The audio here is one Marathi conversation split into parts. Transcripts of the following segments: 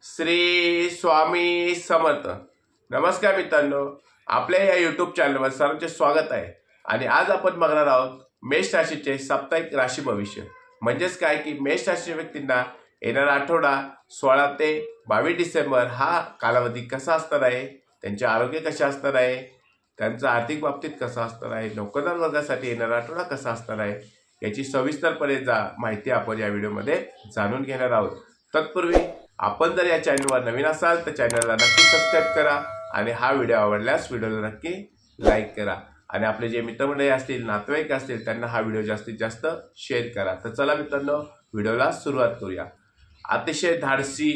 श्री स्वामी समर्थ। नमस्कार मित्रांनो, आपल्या या यूट्यूब चॅनलवर सर्वांचे स्वागत आहे। आणि आज आपण बघणार आहोत मेष राशीचे साप्ताहिक राशी भविष्य। म्हणजेच काय की मेष राशीच्या व्यक्तींना येणारा आठवडा 16 ते 22 डिसेंबर हा कालावधी कसा असणार आहे, त्यांचे आरोग्य कसे असणार आहे, त्यांचा आर्थिक बाबतीत कसा असणार आहे, नोकरदार वर्गासाठी येणारा आठवडा कसा असणार आहे याची सविस्तरपणे माहिती आपण या व्हिडिओमध्ये जाणून घेणार आहोत। तत्पूर्वी आपण जर या चॅनलवर नवीन असाल तर चॅनलला नक्की सबस्क्राइब करा आणि हा व्हिडिओ आवडल्यास व्हिडिओला नक्की लाईक करा आणि आपले जे मित्रमंडळी असतील, नातेवाईक असतील त्यांना हा व्हिडिओ जास्तीत जास्त शेअर करा। तर चला मित्रांनो, व्हिडिओला सुरुवात करूया। अतिशय धाडसी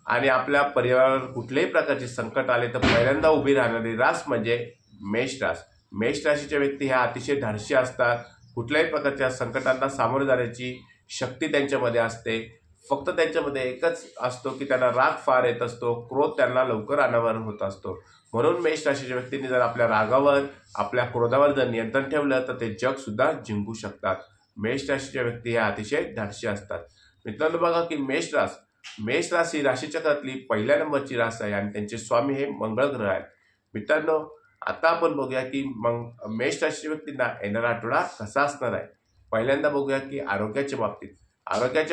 आणि आपल्या परिवारावर कुठल्याही प्रकारचे संकट आले तर पहिल्यांदा उभी राहणारी रास म्हणजे मेष रास। मेष राशीचे व्यक्ती ह्या अतिशय धाडसी असतात। कुठल्याही प्रकारच्या संकटांना सामोरे जाण्याची शक्ती त्यांच्यामध्ये असते। फक्त त्यांच्यामध्ये एकच असतो की त्यांना राग फार येत असतो, क्रोध त्यांना लवकर अनावरण होत असतो। म्हणून मेष राशीच्या व्यक्तींनी जर आपल्या रागावर, आपल्या क्रोधावर जर नियंत्रण ठेवलं तर ते जग सुद्धा जिंकू शकतात। मेष राशीच्या व्यक्ती ह्या अतिशय धाडसी असतात। मित्रांनो बघा की मेष रास ही राशीचक्रातली पहिल्या नंबरची रास आहे आणि त्यांचे स्वामी हे मंगळ ग्रह आहेत। मित्रांनो, आता आपण बघूया की मग मेष राशीच्या व्यक्तींना येणारा आठवडा कसा असणार आहे। पहिल्यांदा बघूया की आरोग्याच्या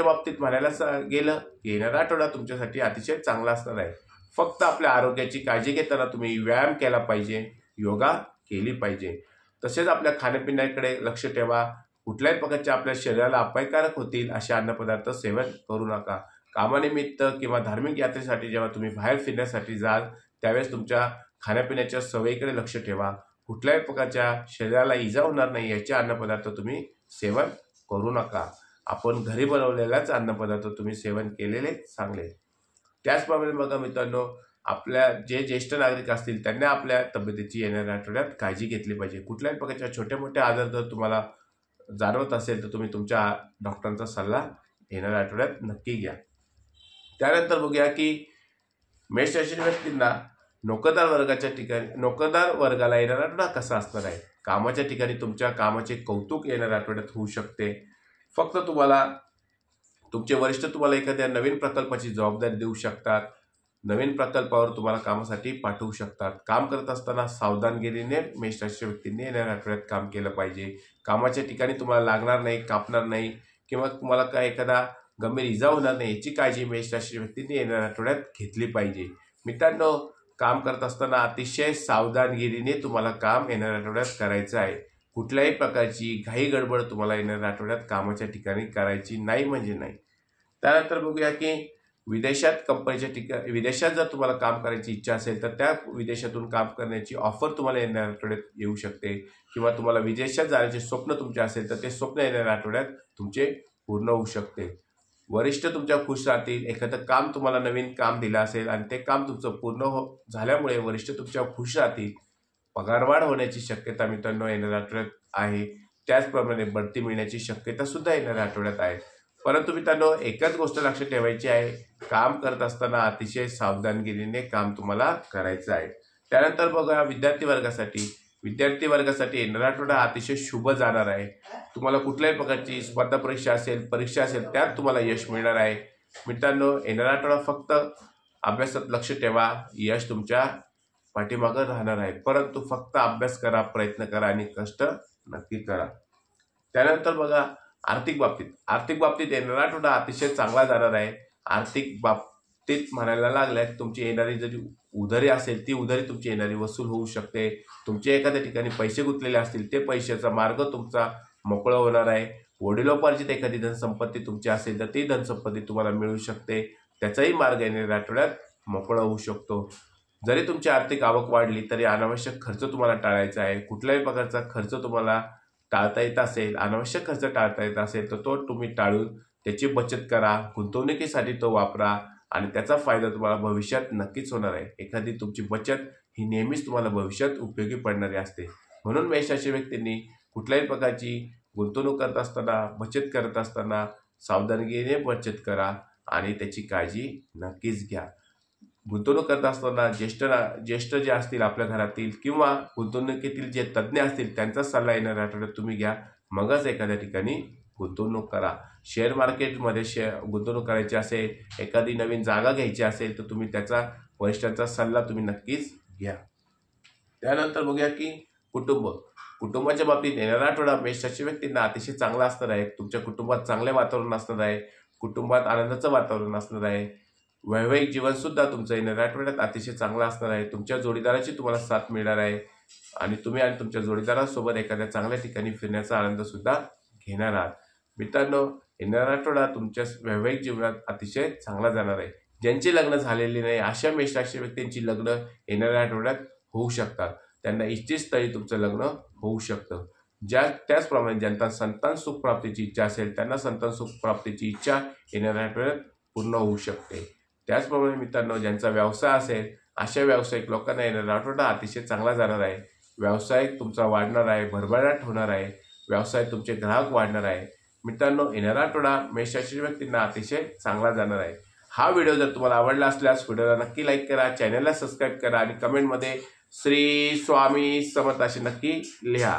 बाबतीत म्हणायला गेलं की येणारा आठवडा तुमच्यासाठी अतिशय चांगला असणार आहे। फक्त आपल्या आरोग्याची काळजी घेताना तुम्ही व्यायाम केला पाहिजे, योगा केली पाहिजे। तसेच आपल्या खाण्यापिण्याकडे लक्ष ठेवा। कुठल्याही प्रकारच्या आपल्या शरीराला अपायकारक होतील असे अन्नपदार्थ सेवन करू नका। कामानिमित्त किंवा धार्मिक यात्रेसाठी जेव्हा तुम्ही बाहेर फिरण्यासाठी जाल त्यावेळेस तुमच्या खाण्यापिण्याच्या सवयीकडे लक्ष ठेवा। कुठल्याही प्रकारच्या शरीराला इजा होणार नाही याचे अन्नपदार्थ तुम्ही सेवन करू नका। आपण घरी बनवलेलाच अन्नपदार्थ तुम्ही सेवन केलेले चांगले। त्याचप्रमाणे बघा मित्रांनो, आपल्या जे ज्येष्ठ नागरिक असतील त्यांनी आपल्या तब्येतीची येणाऱ्या आठवड्यात काळजी घेतली पाहिजे। कुठल्याही प्रकारच्या छोटे मोठे आजार जर तुम्हाला जाणवत असेल तर तुम्ही तुमच्या डॉक्टरांचा सल्ला येणाऱ्या आठवड्यात नक्की घ्या। त्यानंतर बघूया की मेष राशीच्या व्यक्तींना नोकरदार वर्गाला येणारा आठवडा कसा असणार आहे। कामाच्या ठिकाणी तुमच्या कामाचे कौतुक येणाऱ्या आठवड्यात होऊ शकते। फक्त तुमचे वरिष्ठ तुम्हाला एखाद्या नवीन प्रकल्पाची जबाबदारी देऊ शकतात, नवीन प्रकल्पावर तुम्हाला कामासाठी पाठवू शकतात। काम करत असताना सावधानगिरीने मेष राशीच्या व्यक्तींनी येणाऱ्या आठवड्यात काम केलं पाहिजे। कामाच्या ठिकाणी तुम्हाला लागणार नाही, कापणार नाही किंवा तुम्हाला काय एखादा गंभीर इजा होणार नाही याची काळजी मेष राशीच्या व्यक्तींनी येणाऱ्या आठवड्यात घेतली पाहिजे। मित्रांनो, काम करत असताना अतिशय सावधानगिरीने तुम्हाला काम येणाऱ्या आठवड्यात करायचं आहे। कुठल्याही प्रकारची घाई गडबड तुम्हाला येणाऱ्या आठवड्यात कामाच्या ठिकाणी करायची नाही म्हणजे नाही। त्यानंतर बघूया की विदेशात जर तुम्हाला काम करायची इच्छा असेल तर त्या विदेशातून काम करण्याची ऑफर तुम्हाला येणाऱ्या आठवड्यात येऊ शकते किंवा तुम्हाला विदेशात जाण्याचे स्वप्न तुमचे असेल तर ते स्वप्न येणाऱ्या आठवड्यात तुमचे पूर्ण होऊ शकते। वरिष्ठ तुमच्या खुश राहतील। एखादं काम तुम्हाला नवीन काम दिलं असेल आणि ते काम तुमचं पूर्ण झाल्यामुळे वरिष्ठ तुमच्या खुश राहतील। पगारवाढ होण्याची शक्यता मित्रांनो येणाऱ्या आठवड्यात आहे। त्याचप्रमाणे बढती मिळण्याची शक्यता सुद्धा येणाऱ्या आठवड्यात आहे। परंतु मित्रांनो, एकच गोष्ट लक्षात ठेवायची आहे, काम करत असताना अतिशय सावधानगिरीने काम तुम्हाला करायचं आहे। त्यानंतर बघा विद्यार्थी वर्गासाठी येणारा आठवडा अतिशय शुभ जाणार आहे। तुम्हाला कुठल्याही प्रकारची स्पर्धा परीक्षा असेल त्यात तुम्हाला यश मिळणार आहे। मित्रांनो, येणारा आठवडा फक्त अभ्यासात लक्ष ठेवा, यश तुमच्या पाठीमागं राहणार आहे। परंतु फक्त अभ्यास करा, प्रयत्न करा आणि कष्ट नक्की करा। त्यानंतर बघा आर्थिक बाबतीत येणारा आठवडा अतिशय चांगला जाणार आहे। आर्थिक बाबतीत म्हणायला लागल्यास तुमची येणारी जरी उधारी असेल ती उधारी तुमची येणारी वसूल होऊ शकते। तुमचे एखाद्या ठिकाणी पैसे गुंतलेले असतील ते पैशाचा मार्ग तुमचा मोकळा होणार आहे। वडिलोपार्जित एखादी धनसंपत्ती तुमची असेल तर ती धनसंपत्ती तुम्हाला मिळू शकते, त्याचाही मार्ग येणाऱ्या आठवड्यात मोकळा होऊ शकतो। जरी तुमची आर्थिक आवक वाढली तरी अनावश्यक खर्च तुम्हाला टाळायचा आहे। कुठल्याही प्रकारचा खर्च तुम्हाला टाळता येत असेल, अनावश्यक खर्च टाळता येत असेल तर तो तुम्ही टाळून त्याची बचत करा, गुंतवणुकीसाठी तो वापरा आणि त्याचा फायदा तुम्हाला भविष्यात नक्कीच होणार आहे। एखादी तुमची बचत ही नेहमीच तुम्हाला भविष्यात उपयोगी पडणारी असते। म्हणून मेष राशीच्या व्यक्तींनी कुठल्याही प्रकारची गुंतवणूक करत असताना, बचत करत असताना सावधानगिरीने बचत करा आणि त्याची काळजी नक्कीच घ्या। गुंतवणूक करत असताना ज्येष्ठ जे असतील आपल्या घरातील किंवा गुंतवणुकीतील जे तज्ज्ञ असतील त्यांचा सल्ला येणाऱ्या आठवड्यात तुम्ही घ्या, मगच एखाद्या ठिकाणी गुंतवणूक करा. शेअर मार्केटमध्ये गुंतवणूक करायची असेल, एखादी नवीन जागा घ्यायची असेल तर तुम्ही त्याचा वरिष्ठांचा सल्ला तुम्ही नक्कीच घ्या. त्यानंतर बघूया की कुटुंबाच्या बाबतीत येणारा आठवडा मेष राशी व्यक्तींना अतिशय चांगला असणार आहे. तुमच्या कुटुंबात चांगले वातावरण असणार आहे. कुटुंबात आनंदाचं वातावरण असणार आहे. वैवाहिक जीवन सुद्धा तुमचं येणाऱ्या आठवड्यात अतिशय चांगलं असणार आहे. तुमच्या जोडीदाराची तुम्हाला साथ मिळणार आहे आणि तुम्ही आणि तुमच्या जोडीदारासोबत एखाद्या चांगल्या ठिकाणी फिरण्याचा आनंद सुद्धा घेणार आहात. मित्रांनो, येणारा आठवडा तुमच्या वैवाहिक जीवनात अतिशय चांगला जाणार आहे. ज्यांची लग्न झालेली नाही अशा मेष राशी व्यक्तींची लग्न येणाऱ्या आठवड्यात होऊ शकतात. त्यांना इच्छित स्थळी तुमचं लग्न होऊ शकतं. त्याचप्रमाणे ज्यांना संतान सुख प्राप्तीची इच्छा असेल त्यांना संतान सुख प्राप्तीची इच्छा येणाऱ्या आठवड्यात पूर्ण होऊ शकते. त्याचप्रमाणे मित्रांनो, ज्यांचा व्यवसाय असेल अशा व्यावसायिक लोकांना येणारा आठवडा अतिशय चांगला जाणार आहे. व्यवसाय तुमचा वाढणार आहे, भरभराट होणार आहे. व्यवसाय तुमचे ग्राहक वाढणार आहे. मित्रांनो, येणारा आठवडा मेष राशी व्यक्तींना अतिशय चांगला जाणार आहे. हा व्हिडिओ जर तुम्हाला आवडला असल्यास व्हिडिओला नक्की लाईक करा, चॅनलला सबस्क्राईब करा आणि कमेंटमध्ये श्री स्वामी समर्थ असे नक्की लिहा.